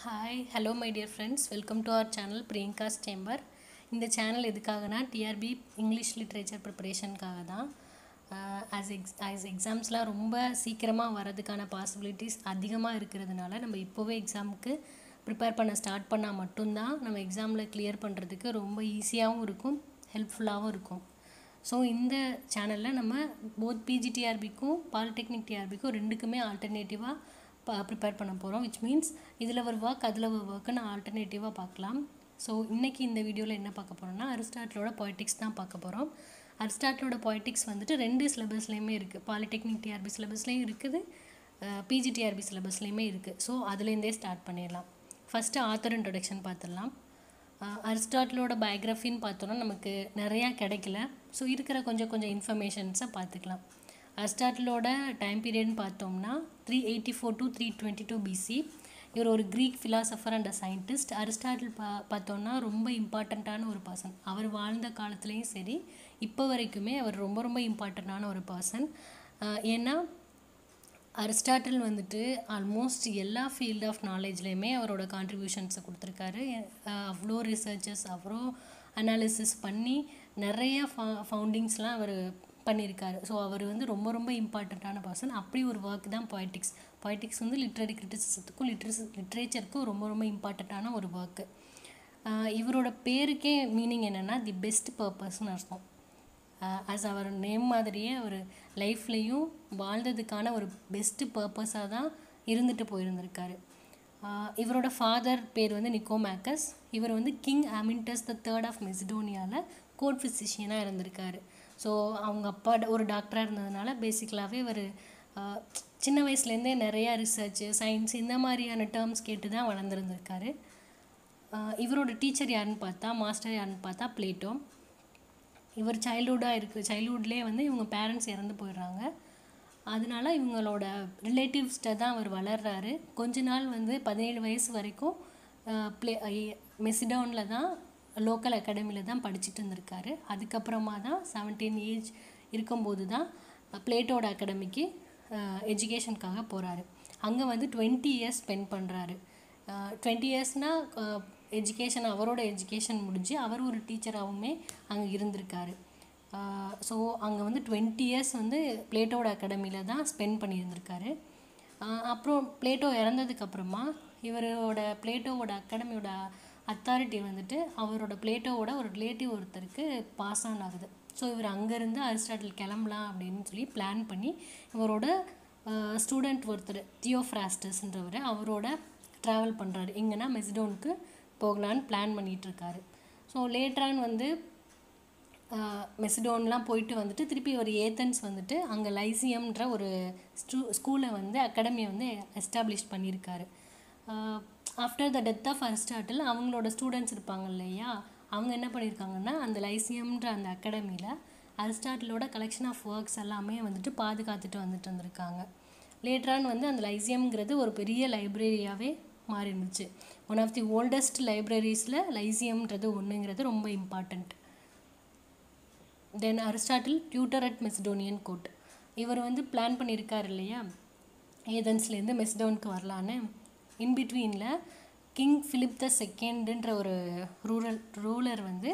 Hi, hello my dear friends. Welcome to our channel Priyanka's Chamber. இந்த channel எதுக்காகனா TRP English literature ப்ரிப்பரேஷனுக்காக தான். As எக்ஸாம்ஸ்லாம் ரொம்ப சீக்கிரமாக வரதுக்கான பாசிபிலிட்டிஸ் அதிகமாக இருக்கிறதுனால நம்ம இப்போவே எக்ஸாமுக்கு ப்ரிப்பேர் பண்ண ஸ்டார்ட் பண்ணால் மட்டும்தான் நம்ம எக்ஸாமில் கிளியர் பண்ணுறதுக்கு ரொம்ப ஈஸியாகவும் இருக்கும், ஹெல்ப்ஃபுல்லாகவும் இருக்கும். ஸோ இந்த சேனலில் நம்ம போத் பிஜிடிஆர்பிக்கும் பாலிடெக்னிக் டிஆர்பிக்கும் ரெண்டுக்குமே ஆல்டர்னேட்டிவாக ப்ரிப்பேர் பண்ண போகிறோம். விச் மீன்ஸ் இதில் ஒரு ஒர்க் அதில் ஒரு ஒர்க்குன்னு ஆல்டர்னேட்டிவாக பார்க்கலாம். ஸோ இன்றைக்கி இந்த வீடியோவில் என்ன பார்க்க போகிறோம்னா அரிஸ்டாட்டிலோட பொய்டிக்ஸ் தான் பார்க்க போகிறோம். அரிஸ்டாட்டிலோட பொய்டிக்ஸ் வந்துட்டு 2 சிலபஸ்லேயுமே இருக்குது. பாலிடெக்னிக் டிஆர்பி சிலபஸ்லேயும் இருக்குது, பிஜிடிஆர்பி சிலபஸ்லேயுமே இருக்குது. ஸோ அதுலேருந்தே ஸ்டார்ட் பண்ணிடலாம். ஃபஸ்ட்டு ஆத்தர் இன்ட்ரொடக்ஷன் பார்த்துடலாம். அரிஸ்டாட்டிலோட பயோகிராஃபின்னு பார்த்தோன்னா நமக்கு நிறையா கிடைக்கல. ஸோ இருக்கிற கொஞ்சம் இன்ஃபர்மேஷன்ஸை பார்த்துக்கலாம். அரிஸ்டாட்டிலோட டைம் பீரியட்னு பார்த்தோம்னா 384 to 322 BC. இவர் ஒரு Greek philosopher and scientist. Aristotle பார்த்தோன்னா ரொம்ப இம்பார்ட்டண்ட்டான ஒரு பர்சன். அவர் வாழ்ந்த காலத்துலேயும் சரி இப்போ வரைக்குமே அவர் ரொம்ப இம்பார்ட்டண்ட்டான ஒரு பர்சன். ஏன்னா அரிஸ்டாட்டில் வந்துட்டு ஆல்மோஸ்ட் எல்லா ஃபீல்ட் ஆஃப் நாலேஜ்லேயுமே அவரோட கான்ட்ரிபியூஷன்ஸை கொடுத்துருக்காரு. அவ்வளோ ரிசர்ச்சஸ், அவ்வளோ அனாலிசிஸ் பண்ணி நிறைய ஃபவுண்டிங்ஸ்லாம் அவர் பண்ணியிருக்காரு. ஸோ அவர் வந்து ரொம்ப இம்பார்ட்டண்ட்டான பர்சன். அப்படி ஒரு ஒர்க் தான் பொய்டிக்ஸ். பொய்டிக்ஸ் வந்து லிட்ரரி கிரிட்டிசிசத்துக்கும் லிட்ரேச்சருக்கும் ரொம்ப இம்பார்ட்டண்ட்டான ஒரு ஒர்க்கு. இவரோட பேருக்கே மீனிங் என்னென்னா தி பெஸ்ட் பர்பஸ்ன்னு அர்த்தம். ஆஸ் அவர் நேம் மாதிரியே அவர் லைஃப்லேயும் வாழ்ந்ததுக்கான ஒரு பெஸ்ட்டு பர்பஸாக தான் இருந்துட்டு போயிருந்திருக்காரு. இவரோட ஃபாதர் பேர் வந்து நிக்கோமேக்கஸ். இவர் வந்து கிங் அமின்டஸ் III ஆஃப் மெசிடோனியாவில் கோர்ட் ஃபிசிஷியனாக இருந்திருக்காரு. ஸோ அவங்க அப்பா ஒரு டாக்டராக இருந்ததுனால பேசிக்கலாகவே இவர் சின்ன வயசுலேருந்தே நிறையா ரிசர்ச்சு, சயின்ஸ் இந்த மாதிரியான டேர்ம்ஸ் கேட்டு தான் வளர்ந்துருந்துருக்காரு. இவரோட டீச்சர் யாருன்னு பார்த்தா, மாஸ்டர் யாருன்னு பார்த்தா பிளேட்டோ. இவர் சைல்ட்ஹுட்லேயே வந்து இவங்க பேரண்ட்ஸ் இறந்து போயிடுறாங்க. அதனால இவங்களோட ரிலேட்டிவ்ஸ்கிட்ட தான் அவர் வளர்கிறாரு. கொஞ்ச நாள் வந்து 17 வயசு வரைக்கும் மெசிடோனில் தான் லோக்கல் அகாடமியில் தான் படிச்சுட்டு இருந்திருக்காரு. அதுக்கப்புறமா தான் 17 ஏஜ் இருக்கும்போது தான் பிளேட்டோட அகாடமிக்கு எஜுகேஷனுக்காக போகிறாரு. அங்கே வந்து 20 இயர்ஸ் ஸ்பெண்ட் பண்ணுறாரு. 20 இயர்ஸ்னால் அவரோட எஜுகேஷன் முடிஞ்சு அவர் ஒரு டீச்சராகவுமே அங்கே இருந்திருக்காரு. ஸோ அங்கே வந்து 20 இயர்ஸ் வந்து பிளேட்டோட அகாடமியில் தான் ஸ்பெண்ட் பண்ணியிருந்திருக்காரு. அப்புறம் பிளேட்டோ இறந்ததுக்கப்புறமா பிளேட்டோவோட அகாடமியோட அத்தாரிட்டி வந்துட்டு அவரோட பிளேட்டோவோட ஒரு ரிலேட்டிவ் ஒருத்தருக்கு பாஸ் ஆன் ஆகுது. ஸோ இவர் அங்கேருந்து அரிஸ்டாட்டில் கிளம்பலாம் அப்படின்னு சொல்லி பிளான் பண்ணி இவரோட ஸ்டூடெண்ட் ஒருத்தர் தியோஃப்ராஸ்டஸ்ன்றவர் அவரோட ட்ராவல் பண்ணுறாரு. எங்கன்னா மெசிடோனுக்கு போகலான்னு பிளான் பண்ணிகிட்ருக்காரு. ஸோ லேட்டரான் வந்து மெசிடோன்லாம் போயிட்டு வந்துட்டு திருப்பி ஒரு ஏத்தன்ஸ் வந்துட்டு அங்கே லைசியம்ன்ற ஒரு ஸ்கூலை வந்து அகாடமியை வந்து எஸ்டாப்ளிஷ் பண்ணியிருக்காரு. After the death of Aristotle அவங்களோட ஸ்டூடெண்ட்ஸ் இருப்பாங்க இல்லையா, அவங்க என்ன பண்ணியிருக்காங்கன்னா அந்த லைசியம்ன்ற அந்த அகாடமியில் அரிஸ்டாட்டிலோட கலெக்ஷன் ஆஃப் ஒர்க்ஸ் எல்லாமே வந்துட்டு பாதுகாத்துட்டு வந்துட்டு இருந்திருக்காங்க. லேட்டரான் வந்து அந்த லைசியம்ங்கிறது ஒரு பெரிய லைப்ரரியாகவே மாறி இருந்துச்சு. ஒன் ஆஃப் தி ஓல்டஸ்ட் லைப்ரரிஸில் லைசியம்ன்றது ஒன்றுங்கிறது ரொம்ப important. Then Aristotle tutor at Macedonian court. இவர் வந்து பிளான் பண்ணியிருக்கார் இல்லையா ஏதன்ஸ்லேருந்து மெசிடோனுக்கு வரலான்னு. இன்பிட்வீனில் கிங் பிலிப் II ஒரு ரூலர் வந்து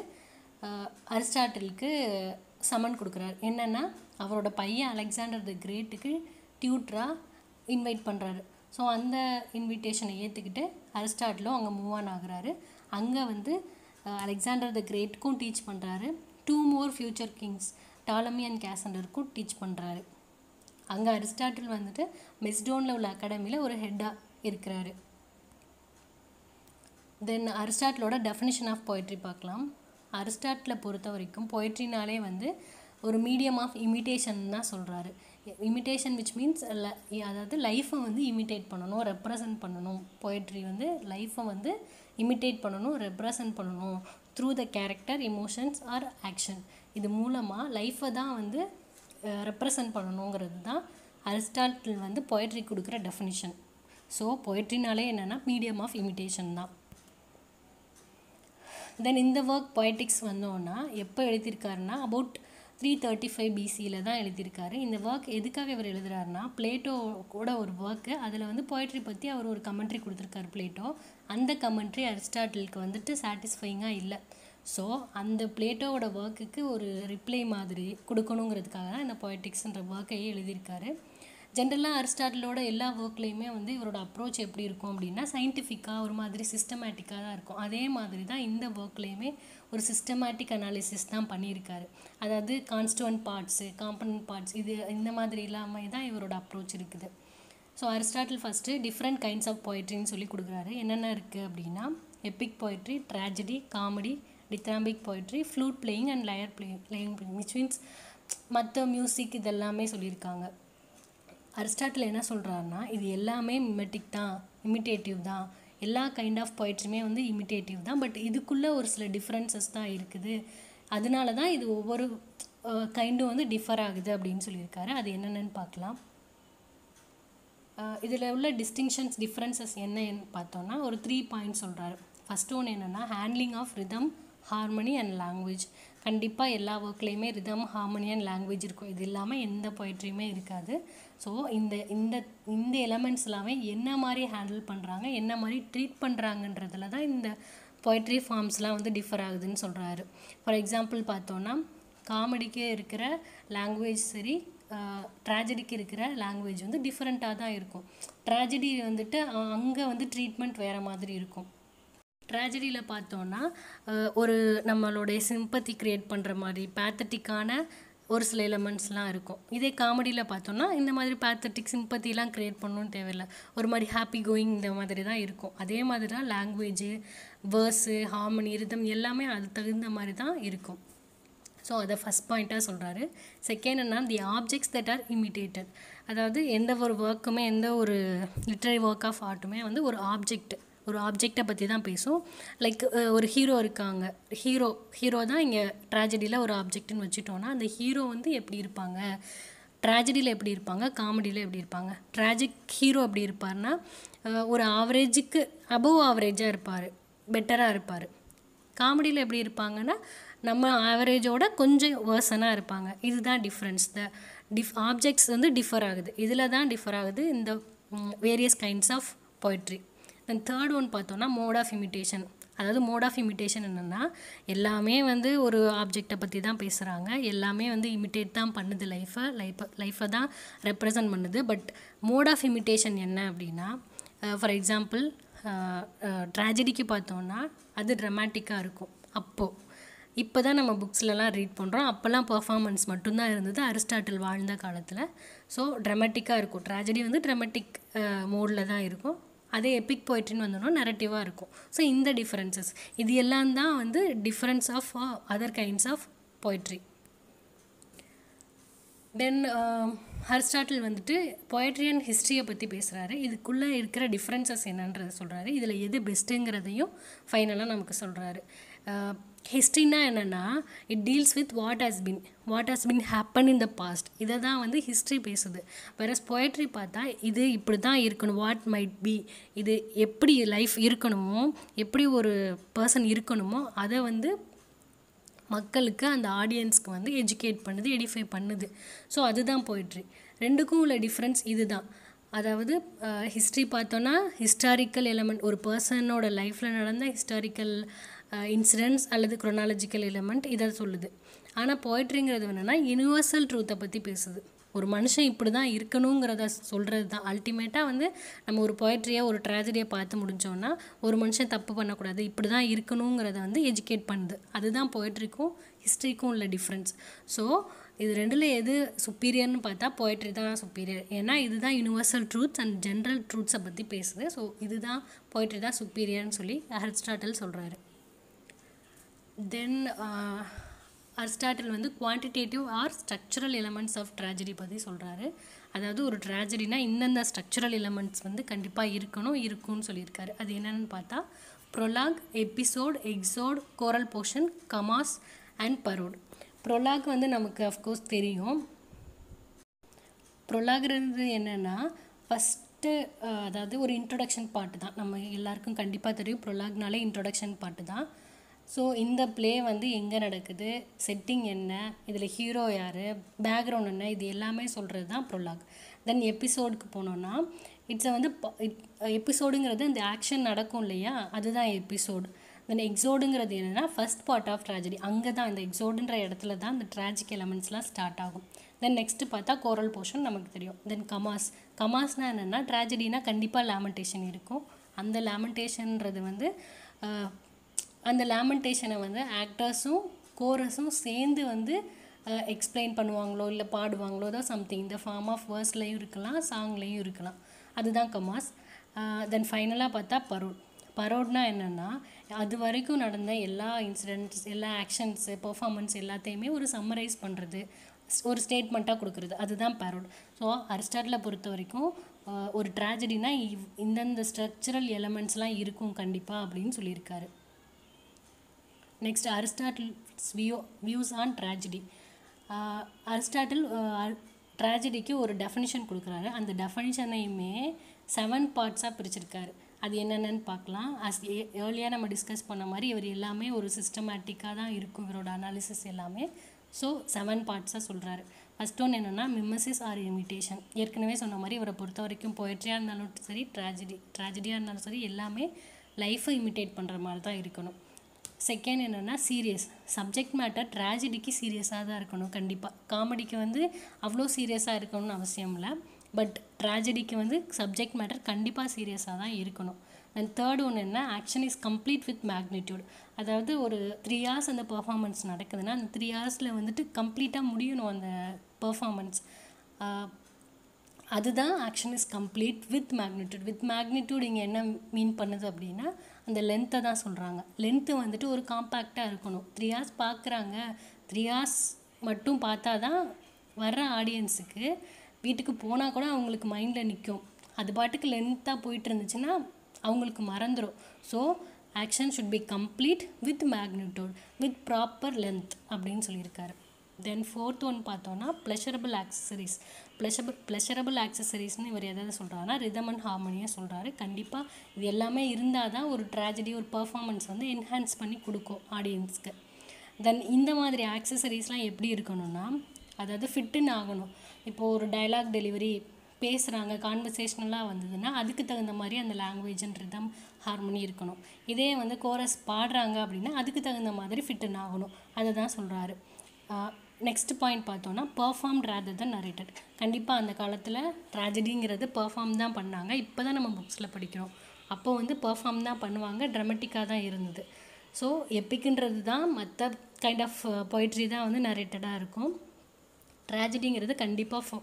அரிஸ்டாட்டிலுக்கு சமன் கொடுக்குறாரு. என்னென்னா அவரோட பையன் அலெக்சாண்டர் த கிரேட்டுக்கு டியூட்டராக இன்வைட் பண்ணுறாரு. ஸோ அந்த இன்விடேஷனை ஏற்றுக்கிட்டு அரிஸ்டாட்டிலும் அங்கே மூவ் ஆன் ஆகுறாரு. அங்கே வந்து அலெக்சாண்டர் த கிரேட்டுக்கும் டீச் பண்ணுறாரு. 2 more future kings Ptolemy and கேசண்டருக்கும் டீச் பண்ணுறாரு. அங்கே அரிஸ்டாட்டில் வந்துட்டு மெசிடோனில் உள்ள அகாடமியில் ஒரு ஹெட்டாக இருக்கிறாரு. தென் அரிஸ்டாட்டிலோட டெஃபினிஷன் ஆஃப் பொய்ட்ரி பார்க்கலாம். அரிஸ்டாட்டிலை பொறுத்த வரைக்கும் பொய்ட்ரினாலே வந்து ஒரு மீடியம் ஆஃப் இமிட்டேஷன் தான் சொல்கிறாரு. இமிட்டேஷன் விச் மீன்ஸ் அதாவது லைஃப்பை வந்து இமிட்டேட் பண்ணணும், ரெப்ரசன்ட் பண்ணணும். பொய்ட்ரி வந்து லைஃப்பை வந்து இமிட்டேட் பண்ணணும், ரெப்ரசன்ட் பண்ணணும் through the character, emotions or action. இது மூலமாக லைஃப்பை தான் வந்து ரெப்ரசன்ட் பண்ணணுங்கிறது தான் அரிஸ்டாட்டில் வந்து பொய்ட்ரி கொடுக்குற டெஃபினிஷன். ஸோ பொய்ட்ரினாலே என்னென்னா மீடியம் ஆஃப் இமிட்டேஷன் தான். தென் இந்த ஒர்க் பொய்டிக்ஸ் வந்தோன்னா எப்போ எழுதியிருக்காருன்னா அபவுட் 335 பிசியில் தான் எழுதியிருக்காரு. இந்த ஒர்க் எதுக்காக இவர் எழுதுறாருன்னா, பிளேட்டோ கூட ஒரு ஒர்க்கு, அதில் வந்து போய்ட்ரி பற்றி அவர் ஒரு கமெண்ட்ரி கொடுத்துருக்காரு பிளேட்டோ. அந்த கமெண்ட்ரி அரிஸ்டாட்டிலுக்கு வந்துட்டு சாட்டிஸ்ஃபைங்காக இல்லை. ஸோ அந்த பிளேட்டோவோட ஒர்க்குக்கு ஒரு ரிப்ளை மாதிரி கொடுக்கணுங்கிறதுக்காக தான் இந்த பொயட்டிக்ஸ்ன்ற ஒர்க்கையே எழுதியிருக்காரு. ஜென்ரலாக அரிஸ்டாட்டிலோட எல்லா ஒர்க்லேயுமே வந்து இவரோட அப்ரோச் எப்படி இருக்கும் அப்படின்னா, சயின்டிஃபிக்காக ஒரு மாதிரி சிஸ்டமேட்டிக்காக தான் இருக்கும். அதே மாதிரி தான் இந்த ஒர்க்லேயுமே ஒரு சிஸ்டமேட்டிக் அனாலிசிஸ் தான் பண்ணியிருக்காரு. அதாவது கான்ஸ்டுவன்ட் பார்ட்ஸு, காம்பனன்ட் பார்ட்ஸ், இது இந்த மாதிரி இல்லாமல் தான் இவரோட அப்ரோச் இருக்குது. So Aristotle first different kinds of பொயட்ரின்னு சொல்லி கொடுக்குறாரு. என்னென்ன இருக்குது அப்படின்னா, epic poetry, tragedy, comedy, dithyrambic poetry, flute playing and lyre playing which means மற்ற மியூசிக் இதெல்லாமே சொல்லியிருக்காங்க. அரிஸ்டாட்டில் என்ன சொல்கிறாருன்னா, இது எல்லாமே இமிட்டேட்டிவ் தான். எல்லா கைண்ட் ஆஃப் பொயட்ரியுமே வந்து இமிட்டேட்டிவ் தான். பட் இதுக்குள்ளே ஒரு சில டிஃப்ரென்சஸ் தான் இருக்குது. அதனால தான் இது ஒவ்வொரு கைண்டும் வந்து டிஃபர் ஆகுது அப்படின்னு சொல்லியிருக்காரு. அது என்னென்னு பார்க்கலாம். இதில் உள்ள டிஸ்டிங்ஷன்ஸ், டிஃப்ரென்சஸ் என்னன்னு பார்த்தோன்னா ஒரு 3 பாயிண்ட்ஸ் சொல்கிறாரு. ஃபஸ்ட்டு ஒன்று என்னென்னா, handling of rhythm, harmony and language. கண்டிப்பாக எல்லா ஒர்க்லேயுமே ரிதம், ஹார்மனி அண்ட் லாங்குவேஜ் இருக்கும். இது இல்லாமல் எந்த பொயட்ரியுமே இருக்காது. ஸோ இந்த இந்த இந்த எலமெண்ட்ஸ் எல்லாமே என்ன மாதிரி ஹேண்டில் பண்ணுறாங்க, என்ன மாதிரி ட்ரீட் பண்ணுறாங்கன்றதுல தான் இந்த பொயட்ரி ஃபார்ம்ஸ்லாம் வந்து டிஃபர் ஆகுதுன்னு சொல்கிறாரு. ஃபார் எக்ஸாம்பிள் பார்த்தோன்னா, காமெடிக்கு இருக்கிற லாங்குவேஜ் சரி, ட்ராஜடிக்கு இருக்கிற லாங்குவேஜ் வந்து டிஃப்ரெண்ட்டாக தான் இருக்கும். ட்ராஜடி வந்துட்டு அங்கே வந்து ட்ரீட்மெண்ட் வேறு மாதிரி இருக்கும். ட்ராஜடியில் பார்த்தோன்னா ஒரு நம்மளுடைய சிம்பத்தி க்ரியேட் பண்ணுற மாதிரி பேத்தட்டிக்கான ஒரு சில எலமெண்ட்ஸ்லாம் இருக்கும். இதே காமெடியில் பார்த்தோன்னா இந்த மாதிரி பேத்தட்டிக் சிம்பத்திலாம் க்ரியேட் பண்ணணும்னு தேவையில்லை. ஒரு மாதிரி ஹாப்பி கோயிங் இந்த மாதிரி தான் இருக்கும். அதே மாதிரி தான் லாங்குவேஜு, வேர்ஸு, ஹார்மனி, ரிதம் எல்லாமே அது தகுந்த மாதிரி தான் இருக்கும். ஸோ அதை ஃபஸ்ட் பாயிண்ட்டாக சொல்கிறாரு. செகண்ட் என்ன, தி ஆப்ஜெக்ட்ஸ் தட் ஆர் இமிட்டேட்டட். அதாவது எந்த ஒரு ஒர்க்குமே, எந்த ஒரு லிட்ரரி ஒர்க் ஆஃப் ஆர்ட்டுமே வந்து ஒரு ஆப்ஜெக்டை பற்றி தான் பேசும். லைக் ஒரு ஹீரோ இருக்காங்க, ஹீரோ தான் இங்கே ட்ராஜடியில் ஒரு ஆப்ஜெக்ட்னு வச்சுட்டோன்னா, அந்த ஹீரோ வந்து எப்படி இருப்பாங்க, ட்ராஜடியில் எப்படி இருப்பாங்க, காமெடியில் எப்படி இருப்பாங்க. ட்ராஜிக் ஹீரோ எப்படி இருப்பார்னா, ஒரு ஆவரேஜுக்கு அபவ் ஆவரேஜாக இருப்பார், பெட்டராக இருப்பார். காமெடியில் எப்படி இருப்பாங்கன்னா, நம்ம ஆவரேஜோட கொஞ்சம் வேர்சனாக இருப்பாங்க. இதுதான் டிஃப்ரென்ஸ். ஆப்ஜெக்ட்ஸ் வந்து டிஃபர் ஆகுது. இதில் தான் டிஃபர் ஆகுது இந்த various kinds of poetry. Then third one பார்த்தோன்னா மோட் ஆஃப் இமிட்டேஷன். அதாவது மோட் ஆஃப் இமிட்டேஷன் என்னென்னா, எல்லாமே வந்து ஒரு ஆப்ஜெக்டை பற்றி தான் பேசுகிறாங்க, எல்லாமே வந்து இமிட்டேட் தான் பண்ணுது, லைஃப்பை தான் ரெப்ரசன்ட் பண்ணுது. பட் மோட் ஆஃப் இமிட்டேஷன் என்ன அப்படின்னா, ஃபார் எக்ஸாம்பிள் ட்ராஜடிக்கு பார்த்தோன்னா அது ட்ராமாட்டிக்காக இருக்கும். இப்போ தான் நம்ம புக்ஸ்லலாம் ரீட் பண்ணுறோம். அப்போல்லாம் பர்ஃபார்மன்ஸ் மட்டும்தான் இருந்தது அரிஸ்டாட்டில் வாழ்ந்த காலத்தில். ஸோ ட்ராமாட்டிக்காக இருக்கும். ட்ராஜடி வந்து ட்ராமாட்டிக் மோடில் தான் இருக்கும். அதே எபிக் பொயட்ரின்னு வந்தோன்னா நரட்டிவாக இருக்கும். ஸோ இந்த டிஃப்ரென்சஸ் இது எல்லாம் தான் வந்து difference of other kinds of poetry. Then Aristotle வந்துட்டு பொயட்ரி அண்ட் ஹிஸ்ட்ரியை பற்றி பேசுகிறாரு. இதுக்குள்ளே இருக்கிற டிஃப்ரென்சஸ் என்னன்றதை சொல்கிறாரு. இதில் எது பெஸ்ட்டுங்கிறதையும் ஃபைனலாக நமக்கு சொல்கிறாரு. ஹிஸ்ட்ரினா என்னென்னா, it deals with what has been happen in the past. இதை தான் வந்து ஹிஸ்ட்ரி பேசுது. வேறஸ் பொயட்ரி பார்த்தா இது இப்படி தான் இருக்கணும், வாட் மைட் பி, இது எப்படி லைஃப் இருக்கணுமோ, எப்படி ஒரு பர்சன் இருக்கணுமோ அதை வந்து மக்களுக்கு, அந்த ஆடியன்ஸ்க்கு வந்து எஜுகேட் பண்ணுது, எடிஃபை பண்ணுது. ஸோ அதுதான் பொயட்ரி. ரெண்டுக்கும் உள்ள டிஃப்ரென்ஸ் இது தான். அதாவது ஹிஸ்ட்ரி பார்த்தோன்னா ஹிஸ்டாரிக்கல் எலமெண்ட், ஒரு பர்சனோட லைஃப்பில் நடந்த ஹிஸ்டாரிக்கல் இன்சிடென்ட்ஸ் அல்லது குரோனாலஜிக்கல் எலமெண்ட் இதை சொல்லுது. ஆனால் பொயட்ரிங்கிறது என்னென்னா யூனிவர்சல் ட்ரூத்தை பற்றி பேசுது. ஒரு மனுஷன் இப்படி தான் இருக்கணுங்கிறத சொல்கிறது தான். அல்டிமேட்டாக வந்து நம்ம ஒரு பொயட்ரியாக ஒரு ட்ராஜடியை பார்த்து முடிஞ்சோன்னா, ஒரு மனுஷன் தப்பு பண்ணக்கூடாது, இப்படி தான் இருக்கணுங்கிறத வந்து எஜுகேட் பண்ணுது. அதுதான் பொயட்ரிக்கும் ஹிஸ்ட்ரிக்கும் உள்ள டிஃப்ரென்ஸ். ஸோ இது ரெண்டில் எது சுப்பீரியர்னு பார்த்தா பொயட்ரி தான் சுப்பீரியர். ஏன்னா இதுதான் யூனிவர்சல் ட்ரூத்ஸ் அண்ட் ஜென்ரல் ட்ரூத்ஸை பற்றி பேசுது. ஸோ இதுதான் பொயட்ரி தான் சுப்பீரியர்னு சொல்லி அரிஸ்டாட்டில் சொல்கிறாரு. தென் அரிஸ்டாட்டில் வந்து quantitative or structural elements of tragedy பற்றி சொல்கிறாரு. அதாவது ஒரு ட்ராஜடினா இந்தந்த ஸ்ட்ரக்சரல் எலமெண்ட்ஸ் வந்து கண்டிப்பாக இருக்கும்னு சொல்லியிருக்காரு. அது என்னென்னு பார்த்தா prologue, episode, exode, choral portion, commos and parode. Prologue வந்து நமக்கு அஃப்கோர்ஸ் தெரியும். ப்ரொலாக்கிறது என்னென்னா ஃபஸ்ட்டு, அதாவது ஒரு இன்ட்ரொடக்ஷன் பாட்டு தான். நம்ம எல்லாருக்கும் கண்டிப்பாக தெரியும் ப்ரொலாக்னாலே இன்ட்ரொடக்ஷன் பாட்டு தான். ஸோ இந்த ப்ளே வந்து எங்கே நடக்குது, செட்டிங் என்ன, இதில் ஹீரோ யார், பேக்ரவுண்ட் என்ன, இது எல்லாமே சொல்கிறது தான் ப்ரொலாக். தென் எபிசோடுக்கு போனோன்னா இட்ஸை வந்து எபிசோடுங்கிறது இந்த ஆக்ஷன் நடக்கும் இல்லையா, அதுதான் எபிசோடு. தென் எக்ஸோடுங்கிறது என்னென்னா ஃபஸ்ட் பார்ட் ஆஃப் ட்ராஜடி. அங்கே தான் இந்த எக்ஸோடுன்ற இடத்துல தான் இந்த ட்ராஜிக் எலமெண்ட்ஸ்லாம் ஸ்டார்ட் ஆகும். தென் நெக்ஸ்ட்டு பார்த்தா கோரல் போர்ஷன் நமக்கு தெரியும். தென் கமாஸ்னால் என்னென்னா ட்ராஜடினா கண்டிப்பாக லேமெண்டேஷன் இருக்கும். அந்த லேமெண்டேஷன்றது வந்து அந்த லேமெண்டேஷனை வந்து ஆக்டர்ஸும் கோரஸும் சேர்ந்து வந்து எக்ஸ்பிளைன் பண்ணுவாங்களோ இல்லை பாடுவாங்களோ தான் சம்திங். இந்த ஃபார்ம் ஆஃப் வேர்ஸ்லையும் இருக்கலாம், சாங்லேயும் இருக்கலாம். அதுதான் கமாஸ். தென் ஃபைனலாக பார்த்தா பரோட்னா என்னென்னா அது வரைக்கும் நடந்த எல்லா இன்சிடென்ட்ஸ், எல்லா ஆக்ஷன்ஸு, பெர்ஃபார்மன்ஸ் எல்லாத்தையுமே ஒரு சம்மரைஸ் பண்ணுறது, ஒரு ஸ்டேட்மெண்ட்டாக கொடுக்குறது, அதுதான் பரோட். ஸோ அரிஸ்டாட்டிலை பொறுத்த வரைக்கும் ஒரு ட்ராஜடினா இந்தந்த ஸ்ட்ரக்சரல் எலமெண்ட்ஸ்லாம் இருக்கும் கண்டிப்பாக அப்படின்னு சொல்லியிருக்காரு. Next Aristotle's views on tragedy. Aristotle ட்ராஜடிக்கு ஒரு டெஃபினிஷன் கொடுக்குறாரு. அந்த டெஃபினிஷனையுமே 7 பார்ட்ஸாக பிரிச்சிருக்காரு. அது என்னென்னு பார்க்கலாம். ஏர்லியாக நம்ம டிஸ்கஸ் பண்ண மாதிரி இவர் எல்லாமே ஒரு சிஸ்டமேட்டிக்காக தான் இருக்கும் இவரோட அனாலிசிஸ் எல்லாமே. ஸோ 7 பார்ட்ஸாக சொல்கிறாரு. ஃபஸ்ட் ஒன் என்னென்னா மிமெசிஸ் ஆர் இமிட்டேஷன். ஏற்கனவே சொன்ன மாதிரி இவரை பொறுத்த வரைக்கும் போய்ட்ரியாக இருந்தாலும் சரி, ட்ராஜடியாக இருந்தாலும் சரி, எல்லாமே லைஃப்பை இமிட்டேட் பண்ணுற மாதிரி தான் இருக்கணும். செகண்ட் என்னென்னா சீரியஸ். சப்ஜெக்ட் மேட்டர் ட்ராஜடிக்கு சீரியஸாக தான் இருக்கணும் கண்டிப்பாக. காமெடிக்கு வந்து அவ்வளோ சீரியஸாக இருக்கணும்னு அவசியம் இல்லை. பட் ட்ராஜடிக்கு வந்து சப்ஜெக்ட் மேட்டர் கண்டிப்பாக சீரியஸாக தான் இருக்கணும். அண்ட் தேர்ட் ஒன்று என்ன, action is complete with magnitude. அதாவது ஒரு 3 hours அந்த பெர்ஃபார்மன்ஸ் நடக்குதுன்னா அந்த 3 hours வந்துட்டு கம்ப்ளீட்டாக முடியணும் அந்த பெர்ஃபார்மன்ஸ். அதுதான் action is complete with magnitude. With magnitude இங்கே என்ன மீன் பண்ணுது அப்படின்னா அந்த லென்த்தை தான் சொல்கிறாங்க. லென்த்து வந்துட்டு ஒரு காம்பேக்டாக இருக்கணும். 3 hours பார்க்குறாங்க, 3 hours மட்டும் பார்த்தா தான் வர்ற ஆடியன்ஸுக்கு வீட்டுக்கு போனால் கூட அவங்களுக்கு மைண்டில் நிற்கும். அது பாட்டுக்கு லென்த்தாக போயிட்டு இருந்துச்சுன்னா அவங்களுக்கு மறந்துடும். So action should be complete with magnitude with proper length அப்படின்னு சொல்லியிருக்காரு. தென் ஃபோர்த் ஒன் பார்த்தோன்னா ப்ளஷரபிள் ஆக்சசரிஸ். ப்ளஷரபிள் ஆக்சசரிஸ்னு இவர் எதாவது சொல்கிறாருன்னா ரிதம் அண்ட் ஹார்மோனியாக சொல்கிறாரு. கண்டிப்பாக இது எல்லாமே இருந்தால் தான் ஒரு ட்ராஜடி, ஒரு பர்ஃபார்மன்ஸ் வந்து என்ஹான்ஸ் பண்ணி கொடுக்கும் ஆடியன்ஸ்க்கு. தென் இந்த மாதிரி ஆக்சசரிஸ்லாம் எப்படி இருக்கணும்னா அதாவது ஃபிட்டுன்னு ஆகணும். இப்போது ஒரு டைலாக் டெலிவரி பேசுகிறாங்க, கான்வர்சேஷனலாக வந்ததுன்னா அதுக்கு தகுந்த மாதிரி அந்த லாங்குவேஜ் அண்ட் ரிதம் ஹார்மோனி இருக்கணும். இதே வந்து கோரஸ் பாடுறாங்க அப்படின்னா அதுக்கு தகுந்த மாதிரி ஃபிட்டுன்னு ஆகணும். அதை தான் சொல்கிறாரு. நெக்ஸ்ட் பாயிண்ட் பார்த்தோன்னா பெர்ஃபார்ம்ட் ரேதர் தென் நரேட்டட். கண்டிப்பாக அந்த காலத்தில் ட்ராஜடிங்கிறது பெர்ஃபார்ம் தான் பண்ணாங்க. இப்போ தான் நம்ம புக்ஸில் படிக்கிறோம். அப்போது வந்து பெர்ஃபார்ம் தான் பண்ணுவாங்க, ட்ராமட்டிக்காக தான் இருந்தது. ஸோ எப்பிக்குன்றது தான், மற்ற கைண்ட் ஆஃப் பொய்ட்ரி தான் வந்து நரேட்டடாக இருக்கும். ட்ராஜடிங்கிறது கண்டிப்பாக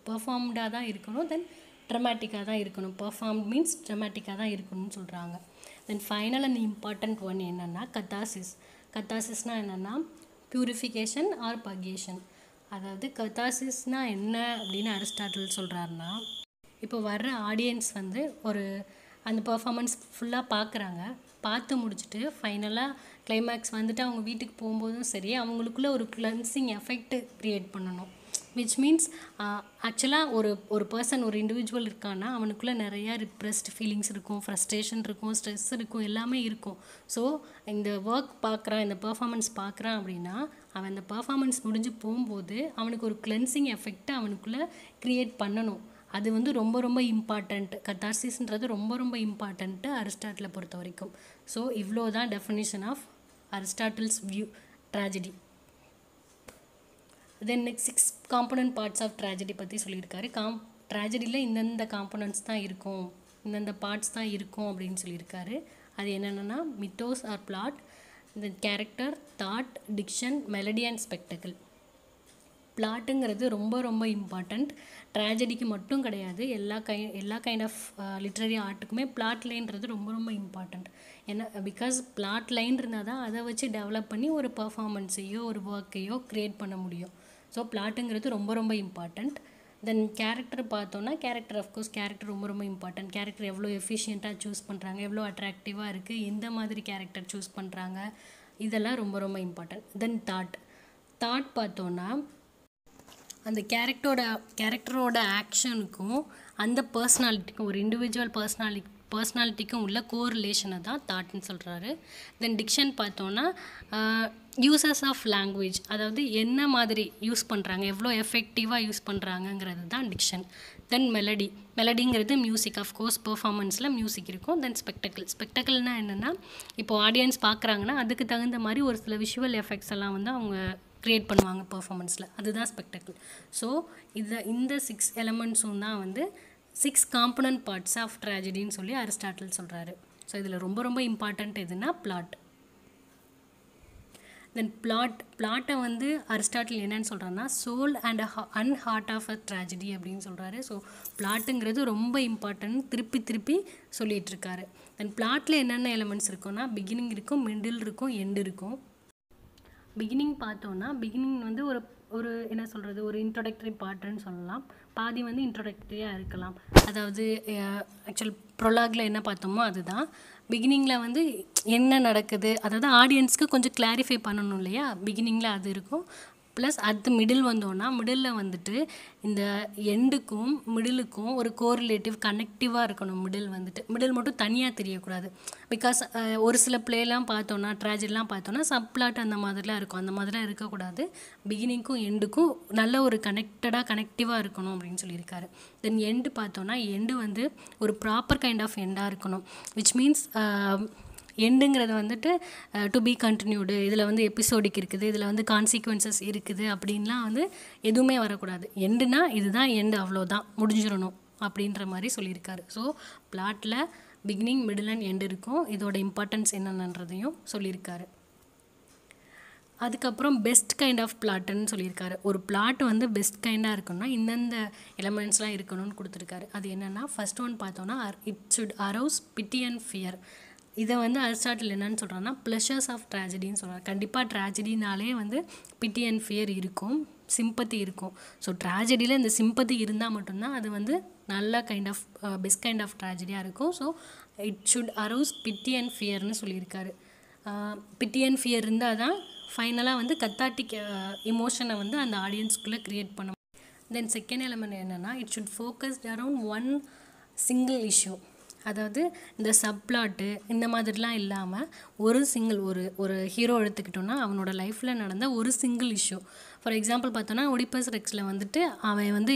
பெர்ஃபார்ம்டாக தான் இருக்கணும். தென் ட்ராமட்டிக்காக தான் இருக்கணும். பெர்ஃபார்ம்ட் மீன்ஸ் ட்ராமட்டிக்காக தான் இருக்கணும்னு சொல்கிறாங்க. தென் ஃபைனல் அண்ட் இம்பார்ட்டண்ட் ஒன் என்னென்னா கத்தாசிஸ். கத்தாசிஸ்னால் என்னென்னா பியூரிஃபிகேஷன் ஆர் பர்கேஷன். அதாவது கத்தாசிஸ்னால் என்ன அப்படின்னு அரிஸ்டாட்டில் சொல்கிறாருன்னா, இப்போ வர்ற ஆடியன்ஸ் வந்து ஒரு அந்த பெர்ஃபார்மன்ஸ் ஃபுல்லாக பார்க்குறாங்க, பார்த்து முடிச்சுட்டு ஃபைனலாக கிளைமேக்ஸ் வந்துட்டு அவங்க வீட்டுக்கு போகும்போதும் சரி அவங்களுக்குள்ளே ஒரு கிளென்சிங் எஃபெக்ட் க்ரியேட் பண்ணணும். விச் மீன்ஸ் ஆக்சுவலாக ஒரு பர்சன், ஒரு இண்டிவிஜுவல் இருக்கான்னா அவனுக்குள்ளே நிறையா ரிப்ரெஸ்ட் ஃபீலிங்ஸ் இருக்கும், ஃப்ரஸ்ட்ரேஷன் இருக்கும், ஸ்ட்ரெஸ் இருக்கும், எல்லாமே இருக்கும். ஸோ இந்த ஒர்க் பார்க்குறான், இந்த பெர்ஃபார்மன்ஸ் பார்க்குறான் அப்படின்னா அவன் அந்த பெர்ஃபார்மன்ஸ் முடிஞ்சு போகும்போது அவனுக்கு ஒரு கிளென்சிங் எஃபெக்டை அவனுக்குள்ளே க்ரியேட் பண்ணணும். அது வந்து ரொம்ப ரொம்ப இம்பார்ட்டண்ட். கத்தார்சிஸ்ன்றது ரொம்ப ரொம்ப இம்பார்ட்டண்ட்டு அரிஸ்டாட்டிலை பொறுத்த வரைக்கும். ஸோ இவ்வளோ தான் definition of Aristotle's view tragedy. Then next 6 component parts of tragedy பற்றி சொல்லியிருக்காரு. ட்ராஜடியில் இந்தந்த காம்பனன்ட்ஸ் தான் இருக்கும், இந்தந்த பார்ட்ஸ் தான் இருக்கும் அப்படின்னு சொல்லியிருக்காரு. அது என்னென்னா மித்தோஸ் ஆர் பிளாட், இந்த character, thought, diction, melody and spectacle. பிளாட்டுங்கிறது ரொம்ப ரொம்ப இம்பார்ட்டண்ட். ட்ராஜடிக்கு மட்டும் கிடையாது, எல்லா கைண்ட் ஆஃப் லிட்ரரி ஆர்ட்டுக்குமே பிளாட் லைன்றது ரொம்ப ரொம்ப இம்பார்ட்டண்ட். ஏன்னா பிகாஸ் பிளாட் லைன் இருந்தால் தான் அதை வச்சு டெவலப் பண்ணி ஒரு பர்ஃபார்மன்ஸையோ ஒரு ஒர்க்கையோ க்ரியேட் பண்ண முடியும். ஸோ பிளாட்டுங்கிறது ரொம்ப ரொம்ப இம்பார்ட்டண்ட். தென் கேரக்டர் பார்த்தோன்னா கேரக்டர் ரொம்ப ரொம்ப இம்பார்ட்டண்ட். கேரக்டர் எவ்வளோ எஃபிஷியண்ட்டாக சூஸ் பண்ணுறாங்க, எவ்வளோ அட்ராக்டிவாக இருக்குது, எந்த மாதிரி கேரக்டர் சூஸ் பண்ணுறாங்க, இதெல்லாம் ரொம்ப ரொம்ப இம்பார்ட்டண்ட். தென் தாட் பார்த்தோன்னா அந்த கேரக்டரோட ஆக்ஷனுக்கும் அந்த பர்சனாலிட்டிக்கும், ஒரு இண்டிவிஜுவல் பர்சனாலிட்டிக்கும் உள்ள கோரிலேஷனை தான் தாட்னு சொல்கிறாரு. தென் டிக்ஷன் பார்த்தோன்னா யூசஸ் ஆஃப் லாங்குவேஜ், அதாவது என்ன மாதிரி யூஸ் பண்ணுறாங்க, எவ்வளோ எஃபெக்டிவாக யூஸ் பண்ணுறாங்கங்கிறது தான் டிக்ஷன். தென் மெலடிங்கிறது மியூசிக், ஆஃப்கோர்ஸ் பெர்ஃபார்மன்ஸில் மியூசிக் இருக்கும். தென் ஸ்பெக்டக்கிள்னால் என்னென்னா, இப்போ ஆடியன்ஸ் பார்க்குறாங்கன்னா அதுக்கு தகுந்த மாதிரி ஒரு சில விஷுவல் எஃபெக்ட்ஸ் எல்லாம் வந்து அவங்க க்ரியேட் பண்ணுவாங்க பெர்ஃபார்மன்ஸில், அதுதான் ஸ்பெக்டக்கிள். ஸோ இந்த 6 எலமெண்ட்ஸும் தான் வந்து 6 காம்பனன்ட் பார்ட்ஸ் ஆஃப் ட்ராஜடின்னு சொல்லி அரிஸ்டாட்டில் சொல்கிறாரு. ஸோ இதில் ரொம்ப ரொம்ப இம்பார்ட்டண்ட் எதுனா பிளாட். தென் பிளாட்டை வந்து அரிஸ்டாட்டில் என்னன்னு சொல்கிறாருன்னா soul and heart of a tragedy அப்படின்னு சொல்கிறாரு. ஸோ பிளாட்டுங்கிறது ரொம்ப இம்பார்ட்டன்ட் திருப்பி சொல்லிகிட்ருக்காரு. தென் பிளாட்டில் என்னென்ன எலமெண்ட்ஸ் இருக்குன்னா பிகினிங் இருக்கும், மிடில் இருக்கும், எண்டு இருக்கும். பிகினிங் பார்த்தோன்னா பிகினிங் வந்து ஒரு என்ன சொல்கிறது, ஒரு இன்ட்ரோடக்டரி பார்ட்டுன்னு சொல்லலாம். பாதி வந்து இன்ட்ரோடக்டரியாக இருக்கலாம். அதாவது ஆக்சுவல் ப்ரொலாகில் என்ன பார்த்தோமோ அதுதான். பிகினிங்கில் வந்து என்ன நடக்குது, அதாவது ஆடியன்ஸ்க்கு கொஞ்சம் கிளாரிஃபை பண்ணணும் இல்லையா, பிகினிங்கில் அது இருக்கும். ப்ளஸ் அது மிடில் வந்தோன்னா மிடிலில் வந்துட்டு இந்த எண்டுக்கும் மிடிலுக்கும் ஒரு கோரிலேட்டிவ் கனெக்டிவாக இருக்கணும். மிடில் மட்டும் தனியாக தெரியக்கூடாது. பிகாஸ் ஒரு சில பிளேலாம் பார்த்தோன்னா ட்ராஜடிலாம் பார்த்தோன்னா சப்ளாட் அந்த மாதிரிலாம் இருக்கும், அந்த மாதிரிலாம் இருக்கக்கூடாது. பிகினிங்க்கும் எண்டுக்கும் நல்ல ஒரு கனெக்டிவாக இருக்கணும் அப்படின்னு சொல்லியிருக்காரு. தென் எண்டு பார்த்தோன்னா எண்டு வந்து ஒரு ப்ராப்பர் கைண்ட் ஆஃப் எண்டாக இருக்கணும். விச் மீன்ஸ் எண்டுங்கிறது வந்துட்டு டு பி கண்டினியூடு, இதில் வந்து எபிசோடிக் இருக்குது, இதில் வந்து கான்சிக்வன்சஸ் இருக்குது அப்படின்லாம் வந்து எதுவுமே வரக்கூடாது. எண்டுனா இதுதான் எண்டு, அவ்வளோதான், முடிஞ்சிடணும் அப்படின்ற மாதிரி சொல்லியிருக்காரு. ஸோ பிளாட்டில் பிகினிங், மிடில் அண்ட் எண்டு இருக்கும். இதோட இம்பார்ட்டன்ஸ் என்னென்னன்றதையும் சொல்லியிருக்காரு. அதுக்கப்புறம் பெஸ்ட் கைண்ட் ஆஃப் பிளாட்டுன்னு சொல்லியிருக்காரு. ஒரு பிளாட் வந்து பெஸ்ட் கைண்டாக இருக்கணும்னா இந்தந்த எலமெண்ட்ஸ்லாம் இருக்கணும்னு கொடுத்துருக்காரு. அது என்னென்னா ஃபர்ஸ்ட் ஒன் பார்த்தோன்னா it should arouse pity and fear. இதை வந்து அரிஸ்டாட்டில் என்னன்னு சொல்கிறாங்கன்னா ப்ளஷர்ஸ் ஆஃப் ட்ராஜடின்னு சொல்கிறார். கண்டிப்பாக ட்ராஜடினாலே வந்து பிட்டி அண்ட் ஃபியர் இருக்கும், சிம்பத்தி இருக்கும். ஸோ ட்ராஜடியில் இந்த சிம்பத்தி இருந்தால் மட்டும்தான் அது வந்து நல்ல kind of best kind of ட்ராஜடியாக இருக்கும். So it should arouse pity and ஃபியர்னு சொல்லியிருக்காரு. பிட்டி அண்ட் ஃபியர் இருந்தால் தான் ஃபைனலாக வந்து கத்தாட்டிக் இமோஷனை வந்து அந்த ஆடியன்ஸ்குள்ளே க்ரியேட் பண்ணணும். தென் செகண்ட் எலமெண்ட் என்னென்னா it should focused around one single issue. அதாவது இந்த சப்ளாட்டு இந்த மாதிரிலாம் இல்லாமல் ஒரு ஹீரோ எடுத்துக்கிட்டோன்னா அவனோட லைஃப்பில் நடந்த ஒரு சிங்கிள் இஷ்யூ. ஃபார் எக்ஸாம்பிள் பார்த்தோன்னா ஒடிபஸ் ரெக்ஸில் வந்துட்டு அவன் வந்து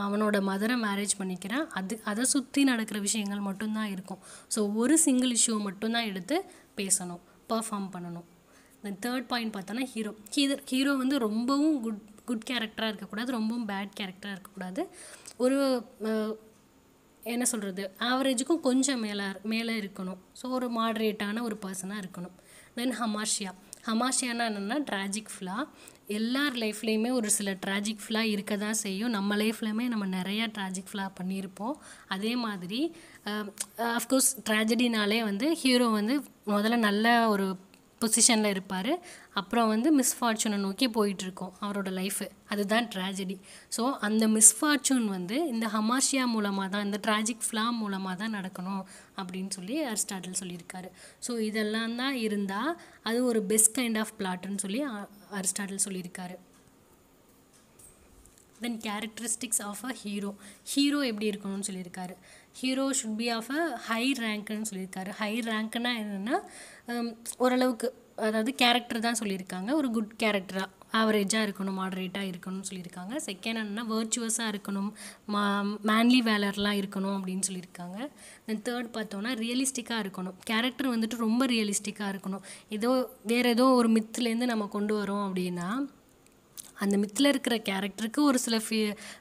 அவனோட மதரை மேரேஜ் பண்ணிக்கிறான், அதை சுற்றி நடக்கிற விஷயங்கள் மட்டும்தான் இருக்கும். ஸோ ஒரு சிங்கிள் இஷ்யூவை மட்டும்தான் எடுத்து பேசணும், பர்ஃபார்ம் பண்ணணும். தென் தேர்ட் பாயிண்ட் பார்த்தோன்னா ஹீரோ வந்து ரொம்பவும் குட் கேரக்டராக இருக்கக்கூடாது, ரொம்பவும் பேட் கேரக்டராக இருக்கக்கூடாது. ஒரு என்ன சொல்கிறது, ஆவரேஜுக்கும் கொஞ்சம் மேலே இருக்கணும். ஸோ ஒரு மாடரேட்டான ஒரு பர்சனாக இருக்கணும். தென் ஹமாஷியானா என்னென்னா ட்ராஜிக் ஃப்ளா. எல்லார் லைஃப்லேயுமே ஒரு சில ட்ராஜிக் ஃப்ளா இருக்க தான் செய்யும். நம்ம லைஃப்லையுமே நம்ம நிறையா ட்ராஜிக் ஃப்ளா பண்ணியிருப்போம். அதே மாதிரி அஃப்கோர்ஸ் ட்ராஜடினாலே வந்து ஹீரோ வந்து முதல்ல நல்ல ஒரு பொசிஷனில் இருப்பார், அப்புறம் வந்து மிஸ்ஃபார்ச்சூனை நோக்கி போயிட்டுருக்கோம் அவரோட லைஃபு, அதுதான் ட்ராஜடி. ஸோ அந்த மிஸ்ஃபார்ச்சூன் வந்து இந்த ஹமாஷியா மூலமாக தான், இந்த ட்ராஜிக் ஃப்ளா மூலமாக தான் நடக்கணும் அப்படின்னு சொல்லி அரிஸ்டாட்டில் சொல்லியிருக்காரு. ஸோ இதெல்லாம் தான் இருந்தால் அது ஒரு பெஸ்ட் கைண்ட் ஆஃப் பிளாட்டுன்னு சொல்லி அரிஸ்டாட்டில் சொல்லியிருக்காரு. Then characteristics of a hero எப்படி இருக்கணும்னு சொல்லியிருக்காரு. Hero should be of a high ரேங்க்குன்னு சொல்லியிருக்காரு. ஹை ரேங்க்னா என்னென்னா ஓரளவுக்கு, அதாவது கேரக்டர் தான் சொல்லியிருக்காங்க, ஒரு குட் கேரக்டராக ஆவரேஜாக இருக்கணும், மாடரேட்டாக இருக்கணும்னு சொல்லியிருக்காங்க. செகண்ட் என்னென்னா வேர்ச்சுவஸாக இருக்கணும், மேன்லி வேலர்லாம் இருக்கணும் அப்படின்னு சொல்லியிருக்காங்க. தென் தேர்ட் பார்த்தோன்னா ரியலிஸ்டிக்காக இருக்கணும். கேரக்டர் வந்துட்டு ரொம்ப ரியலிஸ்டிக்காக இருக்கணும். வேறு ஏதோ ஒரு மித்துலேருந்து நம்ம கொண்டு வரோம் அப்படின்னா அந்த மித்தில் இருக்கிற கேரக்டருக்கு ஒரு சில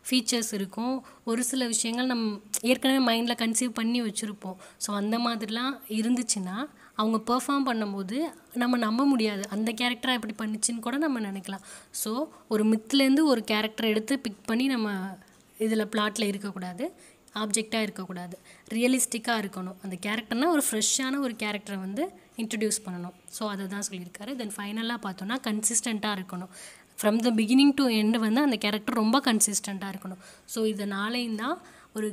ஃபீச்சர்ஸ் இருக்கும், ஒரு சில விஷயங்கள் நம்ம ஏற்கனவே மைண்டில் கன்சீவ் பண்ணி வச்சுருப்போம். ஸோ அந்த மாதிரிலாம் இருந்துச்சுன்னா அவங்க பெர்ஃபார்ம் பண்ணும்போது நம்ம நம்ப முடியாது, அந்த கேரக்டராக எப்படி பண்ணிச்சின்னு கூட நம்ம நினைக்கலாம். ஸோ ஒரு மித்துலேருந்து ஒரு கேரக்டரை எடுத்து பிக் பண்ணி நம்ம இதில் பிளாட்டில் இருக்கக்கூடாது, ஆப்ஜெக்டாக இருக்கக்கூடாது, ரியலிஸ்டிக்காக இருக்கணும். அந்த கேரக்டர்னால் ஒரு ஃப்ரெஷ்ஷான ஒரு கேரக்டரை வந்து இன்ட்ரடியூஸ் பண்ணணும். ஸோ அதை தான் சொல்லியிருக்காரு. தென் ஃபைனலாக பார்த்தோன்னா கன்சிஸ்டண்ட்டாக இருக்கணும். From the beginning to end வந்து அந்த கேரக்டர் ரொம்ப கன்சிஸ்டண்ட்டாக இருக்கணும். ஸோ இதனாலேயும் தான் ஒரு